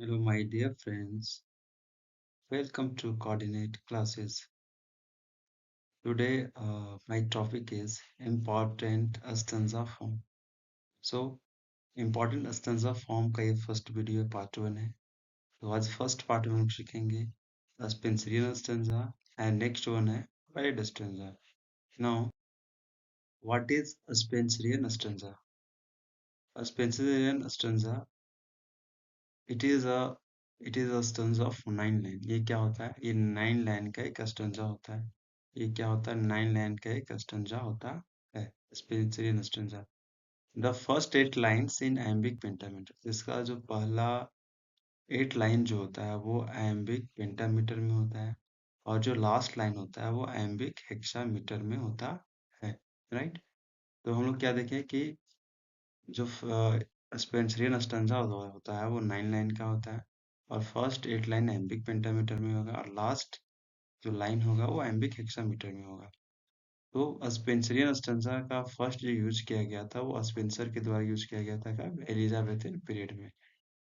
Hello, my dear friends. Welcome to Coordinate Classes. Today, my topic is important stanza form. So, important stanza form का ये first video part one है. तो आज first part में हम सीखेंगे Spencerian stanza and next one है Varied stanza. Now, what is a Spencerian stanza? A Spencerian stanza it is a it is a stanza of 9 line. ये क्या होता है? ये 9 लाइन का एक स्टेंजा होता है. ये क्या होता है? 9 लाइन का एक स्टेंजा होता है. Spenserian stanza. The first 8 lines in iambic pentameter. इसका जो पहला 8 लाइन जो होता है वो iambic pentameter में होता है और जो लास्ट लाइन होता है वो iambic hexameter में होता है. राइट. तो हम लोग क्या देखें कि जो स्पेंसरियन स्टेंजा होता है वो 9 लाइन का होता है और फर्स्ट 8 लाइन एम्बिक पेंटामीटर में होगा और लास्ट जो लाइन होगा वो एम्बिक हेक्सामीटर में होगा. तो स्पेंसरियन स्टेंजा का फर्स्ट जो यूज किया गया था वो स्पेंसर के द्वारा यूज किया गया था कब? एलिजाबेथन पीरियड में.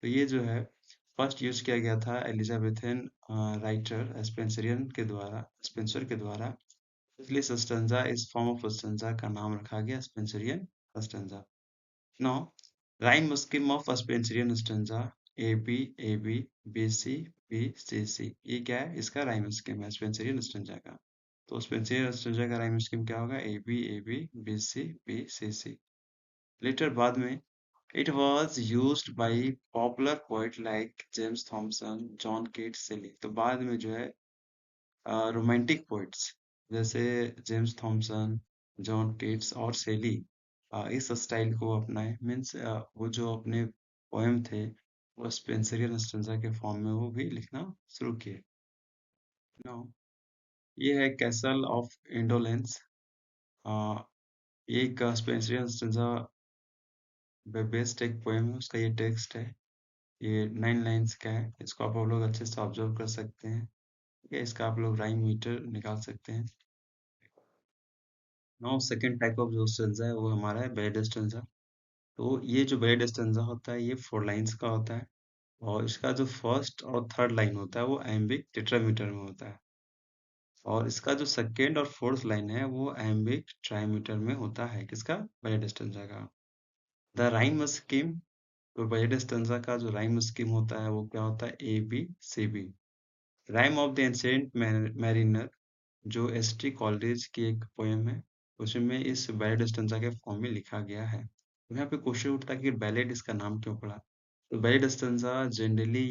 तो ये जो है फर्स्ट यूज किया गया था एलिजाबेथन राइटर स्पेंसर के द्वारा. इसलिए स्टेंजा इस फॉर्म ऑफ स्टेंजा का नाम रखा गया Spenserian stanza. Now, rhyme scheme of Spencerian stanza AB AB BC BCC. ये क्या है? इसका राइम स्कीम है स्पेंसरियन स्टेंजा का. तो स्पेंसरियन स्टेंजा का राइम स्कीम क्या होगा? AB AB BC BCC. Later बाद में it was used by popular poet like James Thompson, John Keats, Shelley. तो बाद में जो है रोमांटिक पोइट्स जैसे जेम्स थॉमसन, जॉन केट्स और शेली इस स्टाइल को अपनाए. मीन्स वो जो अपने पोएम थे वो स्पेंसरियन स्टेंजा के फॉर्म में वो भी लिखना शुरू किए. नो, ये है कैसल ऑफ इंडोलेंस. ये एक स्पेंसरियन स्टेंजा बेस्ड एक पोएम है. उसका ये टेक्स्ट है. ये 9 लाइन्स का है. इसको आप लोग अच्छे से ऑब्जर्व कर सकते हैं. ठीक है, इसका आप लोग राइम मीटर निकाल सकते हैं. नाउ सेकंड टाइप ऑफ जो स्टेंजा है वो हमारा है बैलेड स्टेंजा. तो ये जो बैलेड स्टेंजा होता है ये 4 लाइन्स का होता है और इसका जो फर्स्ट और थर्ड लाइन होता है वो iambic टेट्रामीटर में होता है और इसका जो सेकंड और फोर्थ लाइन है वो iambic ट्राईमीटर में होता है. किसका? बैलेड स्टेंजा का. The rhyme scheme. तो बैलेड स्टेंजा का जो राइम स्कीम होता है वो क्या होता है? A B C B. Rime of the ancient mariner जो एस.टी. कॉलरिज की एक पोएम है उसमें इस बैलेड स्टेंजा के फॉर्म में लिखा गया है. तो यहाँ पे क्वेश्चन उठता है कि बैलेड इसका नाम क्यों पड़ा. तो बैलेड स्टेंजा जनरली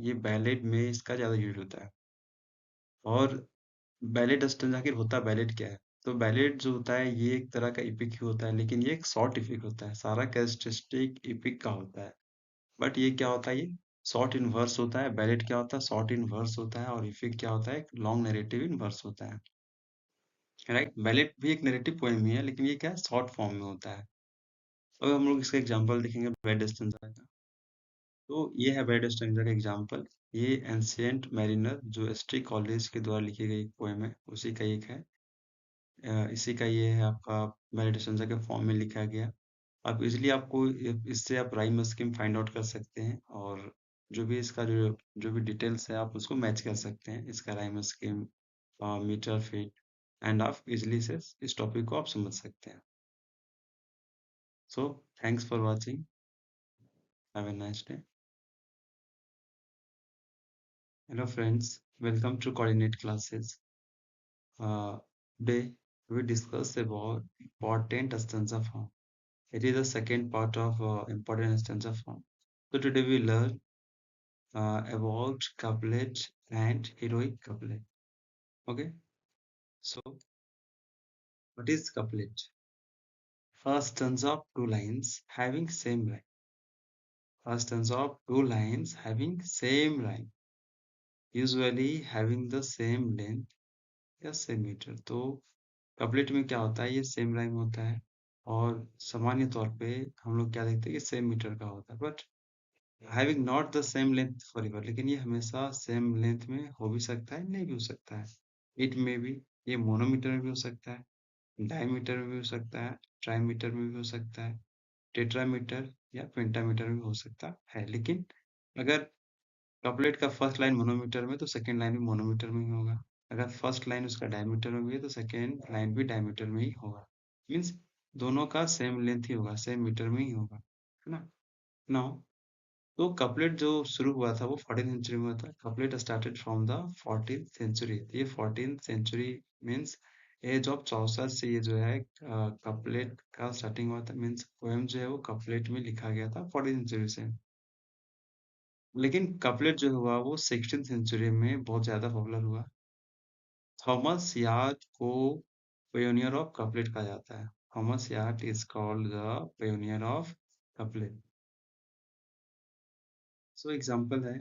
ये बैलेड में इसका ज्यादा यूज होता है. और बैलेड स्टेंजा आखिर होता बैलेड क्या है? तो बैलेड जो होता है ये एक तरह का इपिक ही होता है लेकिन ये एक शॉर्ट इपिक होता है. सारा कैरेक्टरिस्टिक इपिक का होता है बट ये क्या होता है? ये शॉर्ट इन वर्स होता है. बैलेड क्या होता है? शॉर्ट इन वर्स होता है और इपिक क्या होता है? एक लॉन्ग नैरेटिव इन वर्स होता है. राइट. बैलेट भी एक नैरेटिव पोएम ही है लेकिन ये क्या है? शॉर्ट फॉर्म में होता है. अब हम लोग इसका एग्जांपल देखेंगे बैलेड स्टेंजा का. तो ये है बैलेड स्टेंजा का एग्जांपल. ये एंशिएंट मैरिनर जो एस.टी. कॉलेज के द्वारा लिखी गई पोएम है उसी का एक है. इसी का ये है आपका बैलेड स्टेंजा के फॉर्म में लिखा गया. आप इजिली आपको इससे आप राइम स्कीम फाइंड आउट कर सकते हैं और जो भी इसका जो भी डिटेल्स है आप उसको मैच कर सकते हैं. इसका rhyme scheme, metre, feet and आप इजिली से इस टॉपिक को आप समझ सकते हैं. So, thanks for watching. Have a nice day. Hello friends, welcome to Coordinate Classes. Today we discuss about important stanza form. It is the second part of important stanza form. So today we learn about couplet and heroic couplet. Okay, so what is couplet? A stanza of 2 lines having same line. A stanza of 2 lines having same line, usually having the same length या same metre. तो couplet में क्या होता है? ये same rhyme होता है और सामान्य तौर पे हम लोग क्या देखते हैं कि सेम मीटर का होता है but having not the same length for ever. लेकिन ये हमेशा सेम लेंथ में हो भी सकता है, नहीं भी हो सकता है. इट में भी ये मोनोमीटर में भी हो सकता है, डायमीटर में भी हो सकता है, ट्राईमीटर में भी हो सकता है, टेट्रामीटर या पेंटामीटर में हो सकता है. लेकिन अगर कपलेट का फर्स्ट लाइन मोनोमीटर में तो सेकंड लाइन भी मोनोमीटर में ही होगा। अगर फर्स्ट लाइन उसका डायमीटर में भी है तो सेकंड लाइन भी डायमीटर में ही होगा। मीन्स दोनों का सेम लेंथ ही होगा, सेम मीटर में ही होगा, है ना? नाउ तो कपलेट जो शुरू हुआ था वो 14th सेंचुरी में हुआ था। Couplet started from the 14th century. ये 14th century means as of चौसठ से ये जो है कपलेट का स्टार्टिंग हुआ था। मीन्स पोएम जो है वो कपलेट में लिखा गया था 14th सेंचुरी से। लेकिन कपलेट जो हुआ वो 16th सेंचुरी में बहुत ज्यादा पॉपुलर हुआ। थॉमस यार्ड को पायोनियर ऑफ कपलेट कहा जाता है। Thomas Yard is called the pioneer of couplet. So example है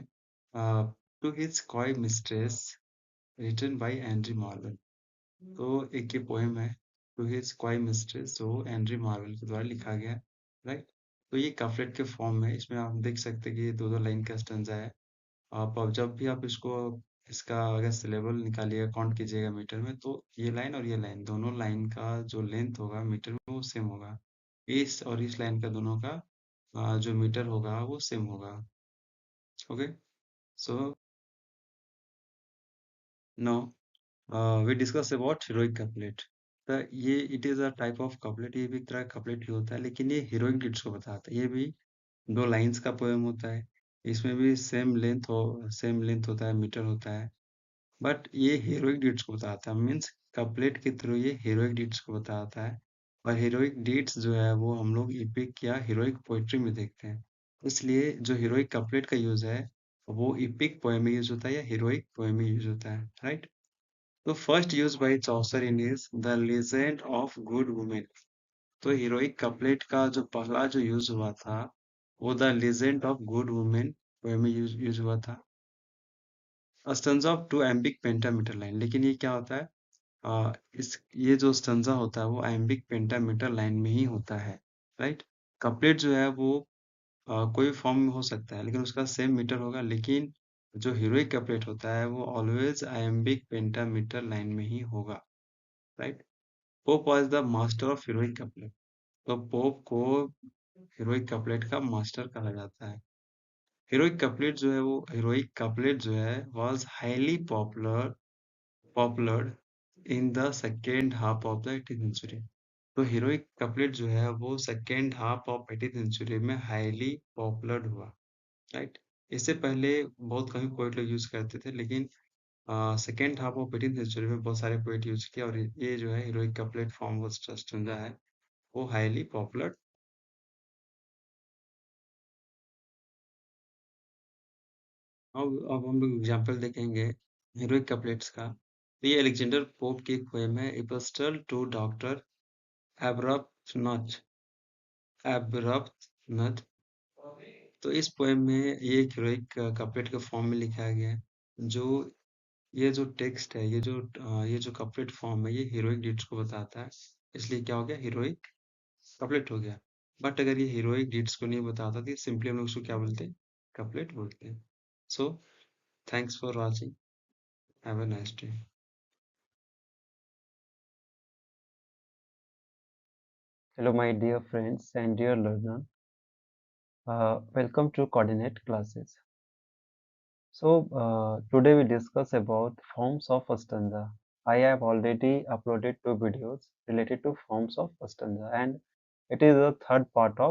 to his coy mistress written by Andrew Marvell. तो एक ये पोएम है टू हिज क्वाई मिस्ट्रेस जो एंड्री मार्वेल के द्वारा लिखा गया है, राइट? तो ये कपलेट के फॉर्म में, इसमें आप देख सकते हैं कि ये दो दो लाइन का स्टैंजा है। आप अब जब भी आप इसको इसका अगर सिलेबल निकालिएगा, काउंट कीजिएगा मीटर में, तो ये लाइन और ये लाइन दोनों लाइन का जो लेंथ होगा मीटर में वो सेम होगा। इस और इस लाइन का दोनों का जो मीटर होगा वो सेम होगा। Okay, so no we discuss about heroic couplet। तो ये it is a type of couplet, ये भी एक तरह का कपलेट ही होता है, लेकिन ये हीरोइक डिड्स को बताता है। ये भी दो लाइंस का पोएम होता है। इसमें भी सेम लेंथ होता है, मीटर होता है। बट ये हीरोइक डीड्स को बताता है। मीन्स कपलेट के थ्रू ये हीरोइक डीड्स को बताता है। और हीरोइक डीड्स जो है वो हम लोग इपिक या हीरोइक पोइट्री में देखते हैं। इसलिए जो हीरोइक कपलेट का यूज है वो इपिक पोएम में यूज होता है या हीरोइक पोएम में यूज होता है, राइट? तो first use by Chaucer in is the legend of good women. तो हीरोइक कपलेट का जो पहला जो यूज हुआ था वो the legend of good women poem में यूज हुआ था। Stanza of two iambic pentameter line. लेकिन ये क्या होता है, इस ये जो स्टैंजा होता है वो एम्बिक पेंटामीटर लाइन में ही होता है, राइट? कपलेट जो है वो कोई फॉर्म में हो सकता है लेकिन उसका सेम मीटर होगा। लेकिन जो हीरोइक कपलेट होता है वो ऑलवेज आयम्बिक पेंटामीटर लाइन में ही होगा, right? Pope was the master of heroic couplet. तो पोप को हीरोइक कपलेट का मास्टर कहा जाता है। हीरोइक कपलेट जो है was highly popular in the second half of the 18th century. तो हीरोइक कपलेट जो है वो second half of 18th century में हाईली पॉपुलर हुआ, राइट? इससे पहले बहुत कम पोएट लोग यूज करते थे, लेकिन second half of 18th century में बहुत सारे पोएट यूज किया और ये जो है हीरोइक कपलेट फॉर्म वो स्टैंजा है वो हाईली पॉपुलर। अब हम लोग एग्जांपल देखेंगे हीरोइक कपलेट्स का। तो ये अलेक्जेंडर पोप की एक पोएम है, एपिस्टल टू डॉक्टर एब्रप्टनच। एब्रप्टनच। तो इस पोएम में ये एक हीरोइक कपलेट के फॉर्म में लिखा गया है। जो ये जो टेक्स्ट है, ये जो कपलेट फॉर्म है ये हीरोइक डीड्स को बताता है। इसलिए क्या हो गया, हीरोइक कपलेट हो गया। बट अगर ये हीरोइक डीड्स को नहीं बताता तो सिंपली हम लोग उसको क्या बोलते हैं, कपलेट बोलते हैं। So thanks for watching, have a nice day. Hello, my dear friends and dear learner. Welcome to Coordinate classes. Today we discuss about forms of stanza. I have already uploaded two videos related to forms of stanza, and it is the third part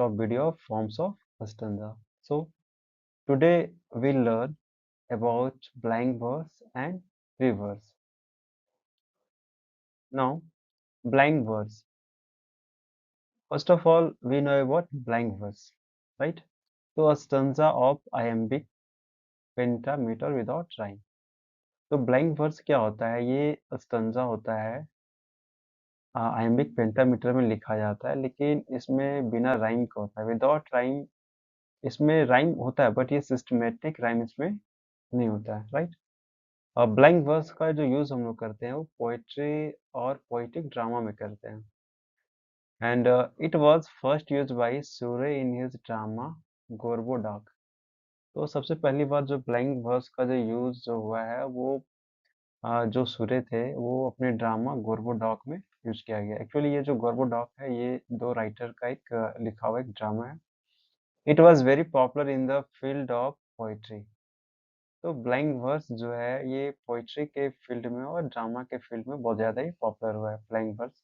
of video of forms of stanza. So today we learn about blank verse and free verse. Now, blank verse. First of all, we know about blank verse, right? तो a stanza of iambic pentameter without rhyme। तो blank verse क्या होता है? ये stanza होता है, iambic pentameter में लिखा जाता है, लेकिन इसमें बिना राइम का होता है, विदाउट राइम। इसमें राइम होता है बट ये सिस्टमेटिक राइम इसमें नहीं होता है, राइट? और ब्लैंक वर्स का जो यूज हम लोग करते हैं वो पोएट्री और पोएटिक ड्रामा में करते हैं। And it was first used by Surrey in his drama Gorboduc. तो सबसे पहली बार जो ब्लैंक वर्स का जो यूज जो हुआ है वो जो सूर्य थे वो अपने ड्रामा गोरबोडॉक में यूज किया गया। एक्चुअली ये जो गोरबोडॉक है ये दो राइटर का एक लिखा हुआ एक ड्रामा है। It was very popular in the field of poetry. तो ब्लैंक वर्स जो है ये पोइट्री के फील्ड में और ड्रामा के फील्ड में बहुत ज़्यादा ही पॉपुलर हुआ है ब्लैंक वर्स।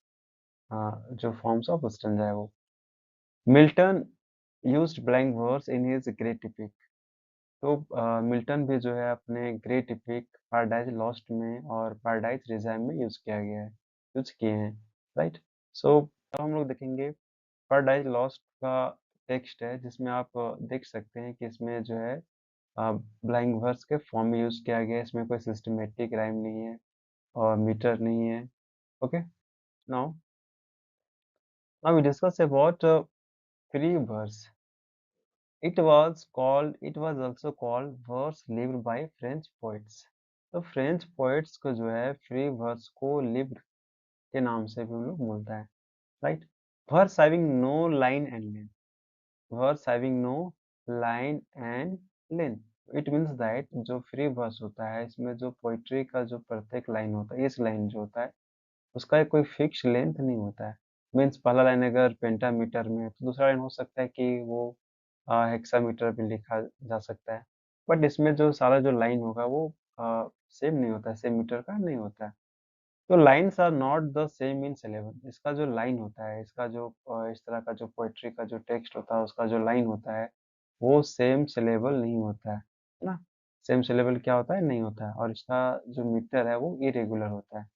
जो फॉर्म्स ऑफ स्टैंजा है वो। Milton used blank verse in his great epic. तो मिल्टन भी जो है अपने ग्रेट एपिक पैराडाइज लॉस्ट में और पैराडाइज रिजाइम में यूज किए हैं, राइट। सो अब हम लोग देखेंगे पैराडाइज लॉस्ट का टेक्स्ट है, जिसमें आप देख सकते हैं कि इसमें जो है ब्लैंक वर्स के फॉर्म में यूज किया गया है। इसमें कोई सिस्टमेटिक राइम नहीं है और मीटर नहीं है। Okay, now now we discuss about free verse. It was also called verse lived by French poets. तो फ्रेंच पोएट्स को जो है फ्री वर्स को लिव्ड के नाम से भी हम लोग बोलता है, right. Verse having no line and length. Verse having no line and length it means that जो फ्री वर्स होता है इसमें जो पोइट्री का जो प्रत्येक लाइन होता है, इस लाइन जो होता है उसका एक कोई फिक्स लेंथ नहीं होता है। मीन्स पहला लाइन अगर पेंटामीटर में है तो दूसरा लाइन हो सकता है कि वो हेक्सामीटर में लिखा जा सकता है। बट इसमें जो सारा जो लाइन होगा वो सेम नहीं होता है, सेम मीटर का नहीं होता है। तो lines are not the same in syllable. इसका जो लाइन होता है, इसका जो इस तरह का जो पोएट्री का जो टेक्स्ट होता है उसका जो लाइन होता है वो सेम सिलेबल नहीं होता है ना। सेम सिलेबल क्या होता है, नहीं होता है, और इसका जो मीटर है वो इरेगुलर होता है।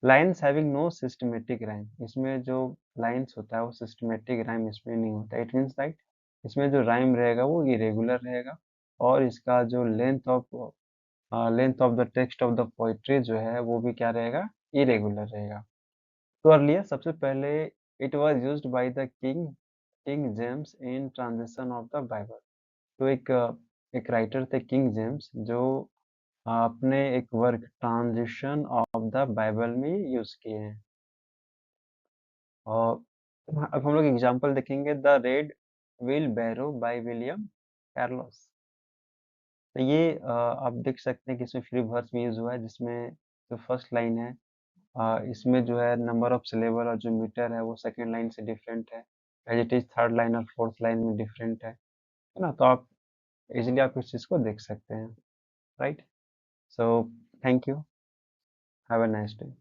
Lines having no systematic rhyme. इसमें जो लाइन्स होता है वो सिस्टमेटिक राइम इसमें नहीं होता। इट मीन्स दैट इसमें जो राइम रहेगा वो इरेगुलर रहेगा और इसका जो length of the text of the poetry जो है वो भी क्या रहेगा, इरेगुलर रहेगा। तो अर्लियर सबसे पहले it was used by the king James in transition of the Bible. तो एक राइटर थे किंग जेम्स जो अपने एक work transition of the Bible में यूज किए हैं। और अब हम लोग एग्जांपल देखेंगे, the red wheelbarrow by William Carlos. तो ये आप देख सकते हैं कि इसमें फ्री वर्स में यूज हुआ है, जिसमें जो फर्स्ट लाइन है इसमें जो है नंबर ऑफ सिलेबल और जो मीटर है वो सेकंड लाइन से डिफरेंट है, as it is third line और फोर्थ लाइन में डिफरेंट है ना। तो आप इजीली आप इस चीज़ को देख सकते हैं, right. So thank you, have a nice day.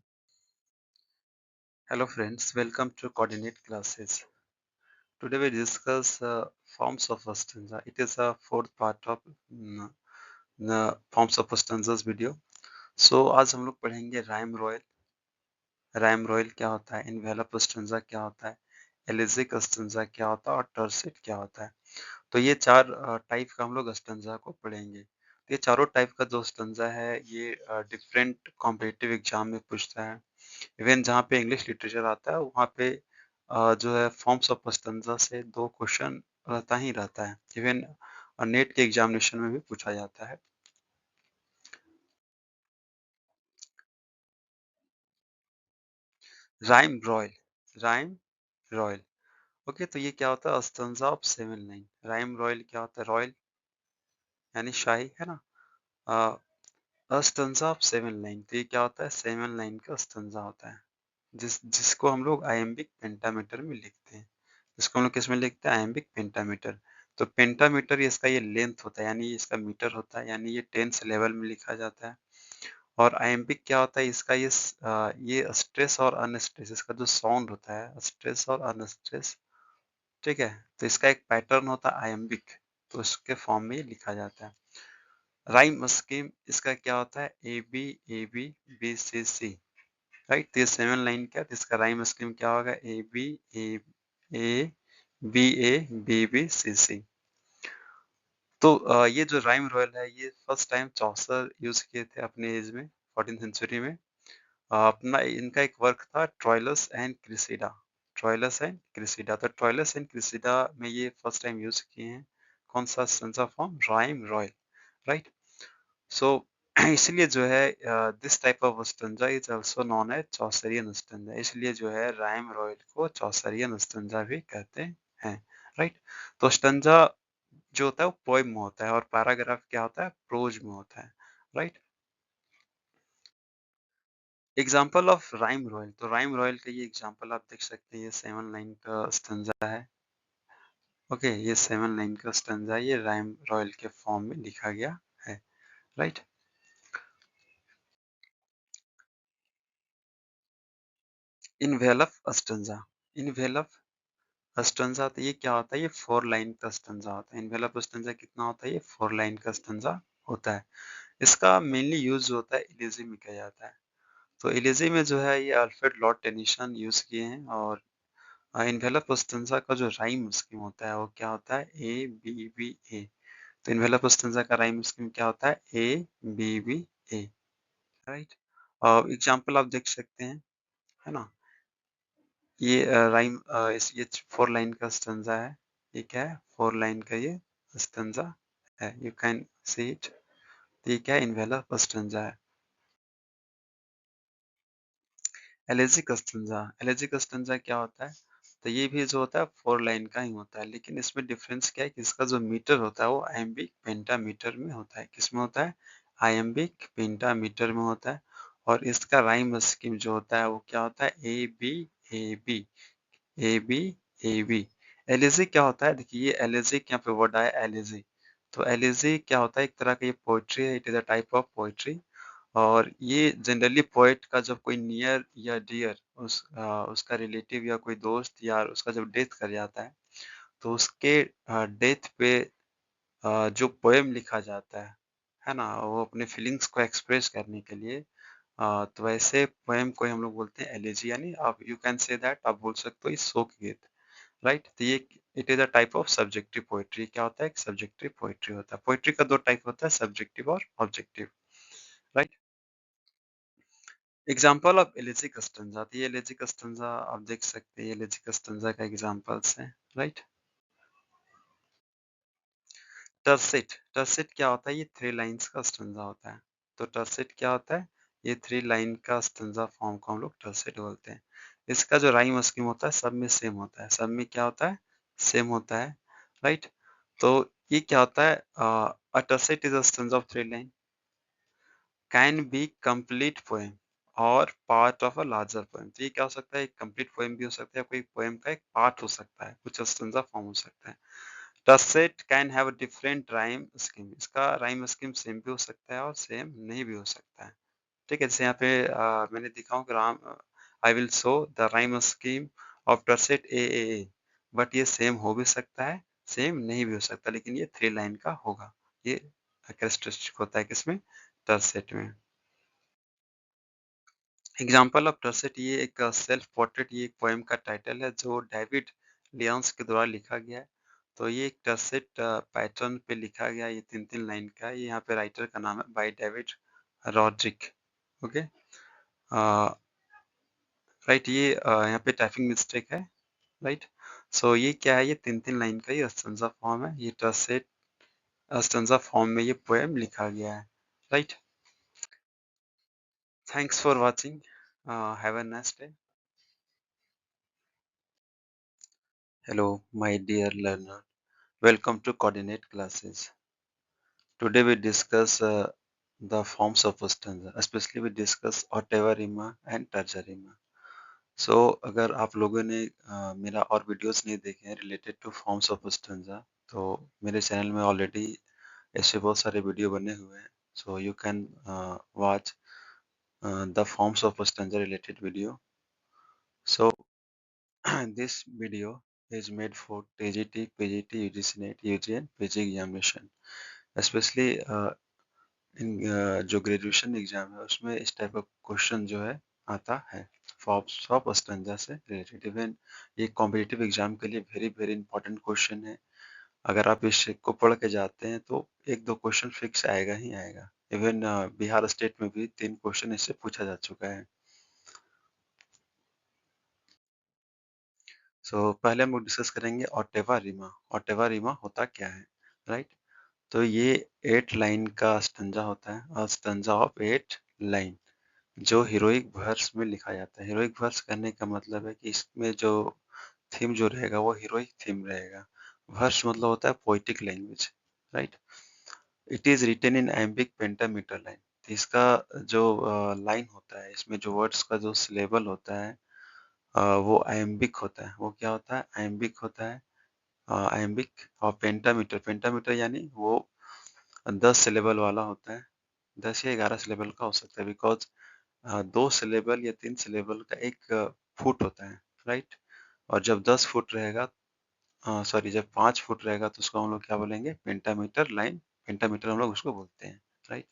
Hello friends, welcome to Coordinate Classes. Today we discuss forms of stanza. It is a fourth part of the forms of stanzas video. So आज हम लोग पढ़ेंगे rhyme royal. Rhyme royal क्या होता है, envelope stanza क्या होता है, एलिजिक स्टेंजा क्या होता है और टर्सिट क्या होता है। तो ये चार टाइप का हम लोग स्टेंजा को पढ़ेंगे। ये चारों टाइप का जो स्टेंजा है ये डिफरेंट कॉम्पिटिटिव एग्जाम में पूछता है। इवन जहाँ पे इंग्लिश लिटरेचर आता है वहाँ पे जो है फॉर्म्स ऑफ स्टेंजा से 2 क्वेश्चन रहता ही रहता है। इवन नेट के एग्जामिनेशन में भी पूछा जाता है। Rhyme royal, rhyme royal. Okay, तो ये क्या होता है, stanza of 7 line. Rhyme royal क्या होता है, रॉयल यानी शाही है ना। स्टेंजा ऑफ 7 लाइन, तो ये क्या होता है, 7 लाइन का स्टेंजा होता है जिसको हम लोग आयम्बिक पेंटामीटर में लिखते हैं। जिसको हम लोग किस में लिखते हैं, आयम्बिक पेंटामीटर। तो पेंटामीटर इसका ये लेंथ होता है, यानी ये इसका मीटर होता है, यानी ये 10 से लेवल में लिखा जाता है। और आयम्बिक क्या होता है, इसका ये स्ट्रेस और अनस्ट्रेस, इसका जो साउंड होता है स्ट्रेस और अनस्ट्रेस, ठीक है। तो इसका एक पैटर्न होता है आयम्बिक, तो इसके फॉर्म में ये लिखा जाता है। राइम स्कीम इसका क्या होता है, A B B C C, right. तो ये 7 लाइन का, तो इसका राइम स्कीम क्या होगा, ए बी बी सी सी। तो ये जो राइम रॉयल है ये फर्स्ट टाइम चौसर यूज किए थे अपने एज में, 14th सेंचुरी में। अपना इनका एक वर्क था ट्रोइलस एंड क्रिसिडा। ट्रोइलस एंड क्रिसिडा, तो ट्रोइलस एंड क्रिसिडा में ये फर्स्ट टाइम यूज किए हैं। कौन सा stanza form, rhyme royal, right. So इसलिए जो है this type of stanza is also known as Chaucerian stanza. इसलिए जो है राइम रॉयल को चौसरियन स्टेंजा भी कहते हैं, राइट। तो स्टेंजा जो होता है वो पोएम में होता है और पैराग्राफ क्या होता है, प्रोज में होता है, right. Example of rhyme royal, तो राइम रॉयल का ये एग्जाम्पल आप देख सकते हैं, ये 7 लाइन का स्टेंजा है। ओके, ये 7 लाइन का स्टैंजा ये राइम रॉयल के फॉर्म में लिखा गया है, right. Envelope stanza, envelope stanza तो ये क्या होता है, ये 4 लाइन का स्टैंजा होता है। इन्वेलप स्टैंजा कितना होता है, ये 4 लाइन का स्टैंजा होता है। इसका मेनली यूज होता है इलेजी में किया जाता है। तो इलेजी में जो है ये अल्फ्रेड लॉर्ड टेनिसन यूज किए हैं। और इन्वेलप स्टैंजा का जो राइम स्कीम होता है वो क्या होता है, ए बी बी ए। तो इन्वेलप स्टैंजा का राइम स्कीम क्या होता है, A B B A, right. Example आप देख सकते हैं, है ना। ये राइम ये 4 लाइन का स्टैंजा है। ये क्या है, 4 लाइन का ये स्टैंजा है, यू कैन सी इट। ये क्या है, इन्वेलप स्टैंजा है। एलेजिक स्टैंजा, एलेजिक स्टैंजा क्या होता है, तो ये भी जो होता है 4 लाइन का ही होता है, लेकिन इसमें डिफरेंस क्या है कि इसका जो मीटर होता है वो आयम्बिक पेंटामीटर में होता है। किसमें होता है, आयम्बिक पेंटामीटर में होता है। और इसका राइम स्कीम जो होता है वो क्या होता है, A B A B A B A B. Elegy क्या होता है, देखिए ये एलिजिक यहाँ पे वर्ड आया एलिजी। तो एलिजी क्या होता है, एक तरह का ये पोइट्री है, it is a type of poetry. और ये जनरली पोएट का जब कोई नियर या डियर उसका रिलेटिव या कोई दोस्त या उसका जब डेथ कर जाता है, तो उसके डेथ पे जो पोएम लिखा जाता है ना, वो अपने फीलिंग्स को एक्सप्रेस करने के लिए तो वैसे पोएम को हम लोग बोलते हैं एलिजी, यानी आप यू कैन से दैट, आप बोल सकते हो ये शोक गीत, राइट। तो ये it is a type of subjective poetry. क्या होता है, एक सब्जेक्टिव पोएट्री होता है। पोएट्री का दो टाइप होता है, सब्जेक्टिव और objective, right. Example of elegiac stanza, तो ये एलिजिक स्टैंजा आप देख सकते हैं, एलिजिक स्टैंजा का एग्जांपल्स हैं, राइट। टर्सेट, टर्सेट क्या होता है, ये 3 लाइंस का स्टैंजा होता है। तो टर्सेट क्या होता है, ये 3 लाइन का स्टैंजा फॉर्म को हम लोग टर्सेट बोलते हैं। इसका जो राइम स्कीम होता है सब में सेम होता है, सब में क्या होता है, सेम होता है, राइट। तो ये क्या होता है, a tercet is a stanza of 3 line, can be complete poem और part of a larger poem. तो ये क्या हो सकता है, एक कंप्लीट पोएम भी हो सकता है, कोई पोएम का एक पार्ट हो सकता है, कुछ स्टैंजा फॉर्म हो सकता है। Tercet can have a different rhyme scheme, इसका राइम स्कीम सेम भी हो सकता है और सेम नहीं भी हो सकता है। ठीक है, जैसे यहाँ पे मैंने दिखाऊं कि राम I will show the rhyme scheme of tercet A, but ये सेम हो भी सकता है, सेम नहीं भी हो सकता, लेकिन ये 3 लाइन का होगा। ये कैरेक्टरिस्टिक होता है किसमें, टसेट में। एग्जाम्पल ऑफ टर्सेट, ये एक सेल्फ पोर्ट्रेट, ये एक पोएम का टाइटल है जो डेविड लियंस के द्वारा लिखा गया है। तो ये एक टर्सेट पैटर्न पे लिखा गया, ये 3-3 लाइन का है। ये यहाँ पे राइटर का नाम है by David Rodrick, okay, right. ये यहाँ पे टाइपिंग मिस्टेक है, राइट। सो ये क्या है, ये 3-3 लाइन का ये स्टैंजा फॉर्म है, ये टर्सेट स्टैंजा फॉर्म में ये पोएम लिखा गया है, right. Thanks for watching, have a nice day. Hello, my dear learner. Welcome to Coordinate classes. Today we discuss the forms of stanza. Especially we discuss ottava rima and terza rima. So अगर आप लोगों ने मेरा और videos नहीं देखे हैं related two forms of stanza, तो मेरे चैनल में ऑलरेडी ऐसे बहुत सारे वीडियो बने हुए हैं. So you can watch the forms of stanza related video. So this video is made for TGT, PGT, UGC NET, UG and PG examination. Specially in जो ग्रेजुएशन एग्जाम है उसमें इस टाइप का क्वेश्चन जो है आता है, फॉर्म्स ऑफ स्टैंजा से रिलेटेड। इवन ये कॉम्पिटिटिव एग्जाम के लिए वेरी वेरी इंपॉर्टेंट क्वेश्चन है। अगर आप इस को पढ़ के जाते हैं तो एक दो क्वेश्चन फिक्स आएगा ही आएगा। इवन बिहार स्टेट में भी 3 क्वेश्चन इससे पूछा जा चुका है। पहले हम लोग डिस्कस करेंगे ऑटेवा रीमा। ऑटेवा रीमा होता क्या है, राइट। तो ये 8 लाइन का स्टंजा होता है, और स्टंजा ऑफ 8 लाइन जो हीरोइक वर्स में लिखा जाता है। हीरोइक वर्स करने का मतलब है कि इसमें जो थीम जो रहेगा वो हीरोइक थीम रहेगा। वर्स मतलब होता है poetic language, right. It is written in iambic pentameter line. इसका जो लाइन होता है, इसमें जो वर्ड्स का जो सिलेबल होता है वो आयम्बिक होता है। वो क्या होता है, आयम्बिक होता है। आयम्बिक और पेंटामीटर। पेंटामीटर यानी वो 10 सिलेबल वाला होता है, 10 या 11 सिलेबल का हो सकता है, बिकॉज 2 सिलेबल या 3 सिलेबल का एक फुट होता है, राइट। और जब 10 फुट रहेगा, सॉरी, जब 5 फुट रहेगा तो उसको हम लोग क्या बोलेंगे, पेंटामीटर लाइन, पेंटामीटर हम लोग उसको बोलते हैं, राइट।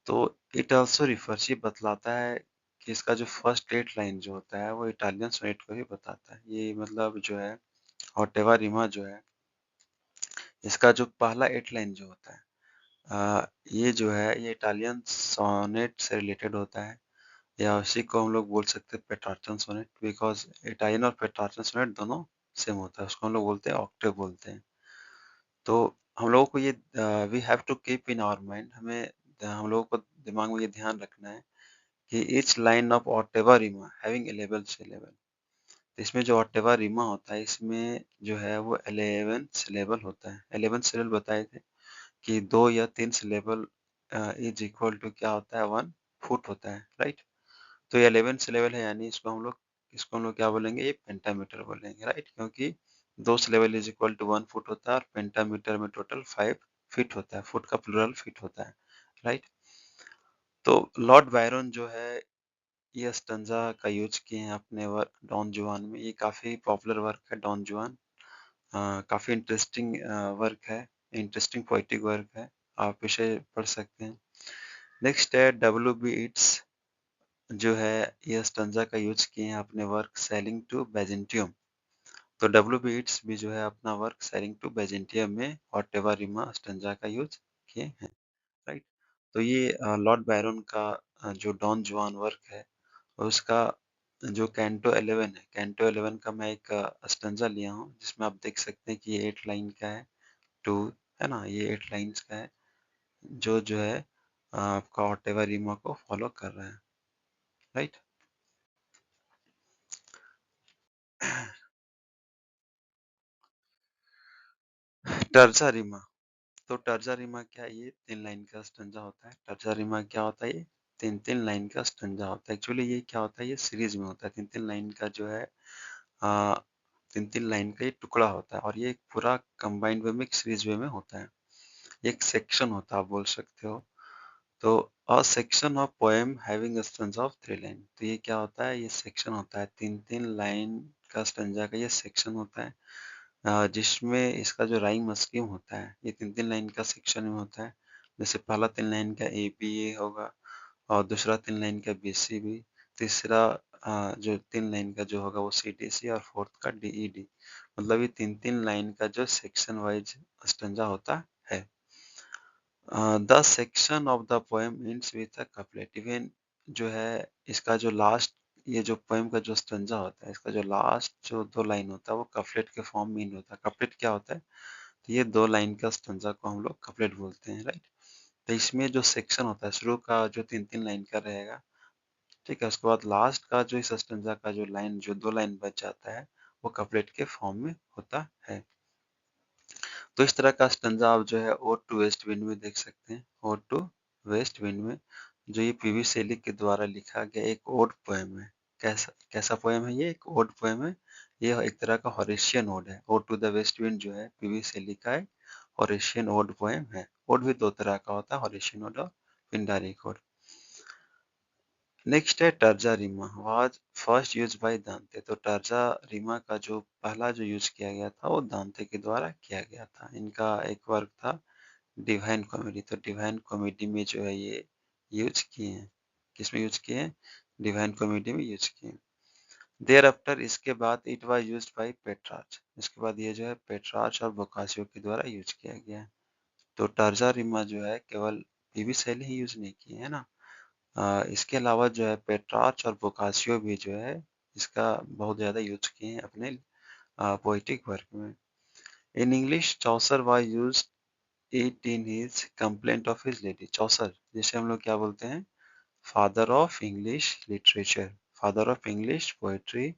तो इट ऑल्सो रिफर्स, ये बतलाता है कि इसका जो फर्स्ट 8 लाइन जो होता है वो इटालियन सोनेट को ही बताता है। ये मतलब जो है ऑटेवा रिमा जो है, इसका जो पहला 8 लाइन जो होता है, ये जो है ये इटालियन सोनेट से रिलेटेड होता है, या उसी को हम लोग बोल सकते हैं पेट्रार्चन सोनेट, बिकॉज इटालियन और पेट्रार्चन सोनेट दोनों सेम होता है, उसको हम लोग बोलते हैं ऑक्टेव बोलते हैं। तो हम लोगों को ये we have to keep in our mind, हमें हम लोगों को दिमाग में ये ध्यान रखना है कि each line of ottava rima having 11 syllable. इसमें जो ऑटेवा रिमा होता है इसमें जो है वो 11 सिलेबल होता है। 11 सिलेबल बताए थे कि 2 या 3 सिलेबल इज इक्वल टू क्या होता है, 1 फुट होता है, राइट। तो ये 11 सिलेबल है, यानी इसको हम लोग क्या बोलेंगे, ये पेंटामीटर बोलेंगे, राइट, क्योंकि 2 syllable is equal to 1 foot होता है और पेंटामीटर में टोटल 5 फीट होता है, फुट का प्लूरल फीट होता है, राइट। तो लॉर्ड बायरन जो है ये स्टंजा का यूज किए हैं अपने वर्क डॉन जुआन में। ये काफी पॉपुलर वर्क है डॉन जुआन, काफी इंटरेस्टिंग वर्क है, इंटरेस्टिंग पोइटिक वर्क है, आप इसे पढ़ सकते हैं। नेक्स्ट है डब्ल्यू बी इट्स, जो है ये स्टंजा का यूज किए हैं अपने वर्क सेलिंग टू बेजेंटियम। तो डब्ल्यू बी इट्स भी जो है अपना वर्क सेलिंग टू बेजेंटियम में ऑटेवा रिमा स्टंजा का यूज किए हैं, राइट। तो ये लॉर्ड बायरन का जो डॉन जुआन वर्क है, और उसका जो कैंटो 11 है, कैंटो 11 का मैं एक स्टंजा लिया हूँ, जिसमें आप देख सकते हैं कि ये 8 लाइन का है, 2 है ना, ये 8 लाइन्स का है, जो है आपका ऑटेवा रिमा को फॉलो कर रहा है, राइट। टर्जा रिमा, तो टर्जा रिमा क्या है, ये 3 लाइन का स्टंजा होता है। टर्जा रिमा क्या होता है, ये 3-3 लाइन का स्टंजा होता है। एक्चुअली ये क्या होता है, ये सीरीज में होता है, 3-3 लाइन का जो है, आ, 3-3 लाइन का ये टुकड़ा होता है, और ये एक पूरा कंबाइंड वे में, एक सीरीज वे में होता है, एक सेक्शन होता है, आप बोल सकते हो। तो a section of poem having stanza of 3 line, तो ये क्या होता है, ये सेक्शन होता है, 3-3 लाइन का स्टंजा का ये सेक्शन होता है, जिसमें इसका जो राइम स्कीम होता है ये 3-3 लाइन का सेक्शन में होता है। जैसे पहला 3 लाइन का ए बी ए होगा, और दूसरा 3 लाइन का बी सी बी, तीसरा जो 3 लाइन का जो होगा वो सी डी सी, और फोर्थ का डी ई डी। मतलब ये 3-3 लाइन का जो सेक्शन वाइज स्टंजा होता है। The section of the poem ends with a couplet, even जो है इसका जो लास्ट, ये जो पोएम का जो स्टंजा होता है, इसका जो लास्ट जो 2 लाइन होता है वो कपलेट के फॉर्म में नहीं होता। कपलेट क्या होता है, तो ये 2 लाइन का स्टंजा को हम लोग कपलेट बोलते हैं, राइट। तो इसमें जो सेक्शन होता है शुरू का जो 3-3 लाइन का रहेगा, ठीक है, उसके बाद लास्ट का जो इस स्टंजा का जो लाइन, जो 2 लाइन बच जाता है, वो कपलेट के फॉर्म में होता है। तो इस तरह का स्टंजा आप जो है ओड टू वेस्ट विंड में देख सकते हैं। ओड टू वेस्ट विंड में जो ये पीवी शैली के द्वारा लिखा गया एक ओड पोएम है। कैसा कैसा पोएम है, ये एक ओड पोएम है। ये एक तरह का हॉरेशियन ओड है। Ode to the west wind जो है पीवी शैली का एक हॉरेशियन ओड पोएम है। ओड भी 2 तरह का होता है, हॉरेशियन ओड और पिंडारिक ओड। नेक्स्ट है terza rima, was first use by Dante. तो टर्जा रीमा का जो पहला जो यूज किया गया था वो दांते के द्वारा किया गया था। इनका एक वर्क था डिवाइन कॉमेडी। तो डिवाइन कॉमेडी में जो है ये यूज किए हैं। किसमें यूज किए हैं, डिवाइन कॉमेडी में यूज किए हैं। देयर आफ्टर, इसके बाद इट वाज यूज्ड बाय पेट्रार्च। इसके बाद ये जो है पेट्रार्च और बोकासियो के द्वारा यूज किया गया है। तो टर्जा रीमा जो है केवल पीवी शैली ही यूज नहीं की है ना, इसके अलावा जो है पेट्रार्च और बोकासियो भी जो है इसका बहुत ज़्यादा यूज किए हैं अपने पोइटिक वर्क में। In English Chaucer was used it in his complaint of his lady. Chaucer जिसे हम लोग क्या बोलते हैं, father of English literature, father of English poetry,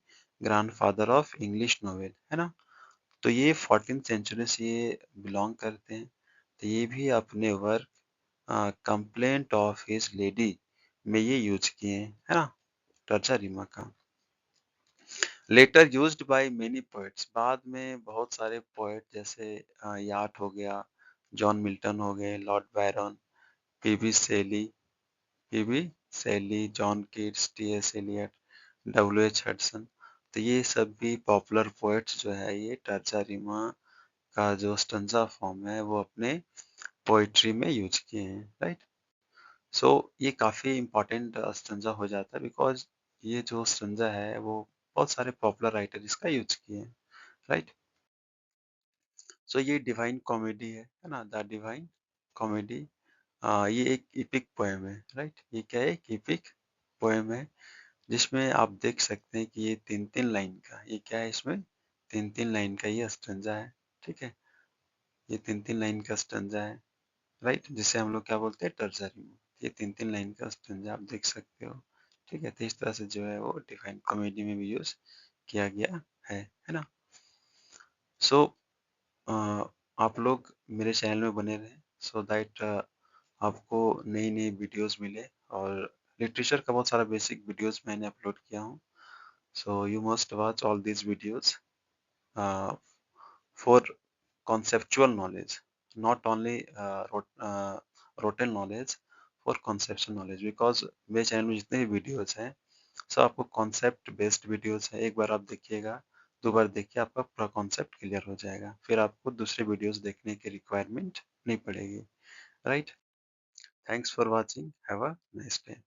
grandfather of English novel, है ना। तो ये 14th सेंचुरी से ये बिलोंग करते हैं। तो ये भी अपने work complaint of his lady में ये यूज किए हैं, है ना, टर्चा रीमा का। Later used by many poets, बाद में बहुत सारे पोएट जैसे याट हो गया, जॉन मिल्टन हो गए, Lord Byron, P B Shelley P B Shelley, John Keats, T S. Eliot, W H. Hudson, तो ये सब भी पॉपुलर पोएट्स जो है ये टर्जा रिमा का जो स्टंजा फॉर्म है वो अपने पोइट्री में यूज किए हैं, राइट। सो ये काफी इम्पोर्टेंट स्टंजा हो जाता है बिकॉज ये जो स्टंजा है वो बहुत सारे पॉपुलर राइटर इसका यूज किए हैं, राइट। सो ये डिवाइन कॉमेडी है ना, द डिवाइन कॉमेडी। ये एक इपिक पोएम है, राइट। ये क्या है, एक इपिक पोएम है जिसमें आप देख सकते हैं कि ये तीन तीन लाइन का, ये क्या है, इसमें तीन तीन लाइन का ये स्टंजा है, ठीक है। ये तीन तीन लाइन का स्टंजा है, राइट, जिसे हम लोग क्या बोलते हैं, टर्जा रिमा। ये तीन तीन लाइन का स्टंजा आप देख सकते हो, ठीक है। तो इस तरह से जो है वो डिवाइन कॉमेडी में भी यूज किया गया है ना। सो आप लोग मेरे चैनल में बने रहें सो दैट आपको नई नई वीडियोस मिले, और लिटरेचर का बहुत सारा बेसिक वीडियोस मैंने अपलोड किया हूँ। So you must watch all these videos for conceptual knowledge, not only rote knowledge, for conceptual knowledge, because मेरे चैनल में जितने भी वीडियोस हैं सब आपको कॉन्सेप्ट बेस्ड वीडियोस हैं। एक बार आप देखिएगा, दो बार देखिए, आपका पूरा कॉन्सेप्ट क्लियर हो जाएगा, फिर आपको दूसरे वीडियोस देखने की रिक्वायरमेंट नहीं पड़ेगी, right. Thanks for watching, have a nice day.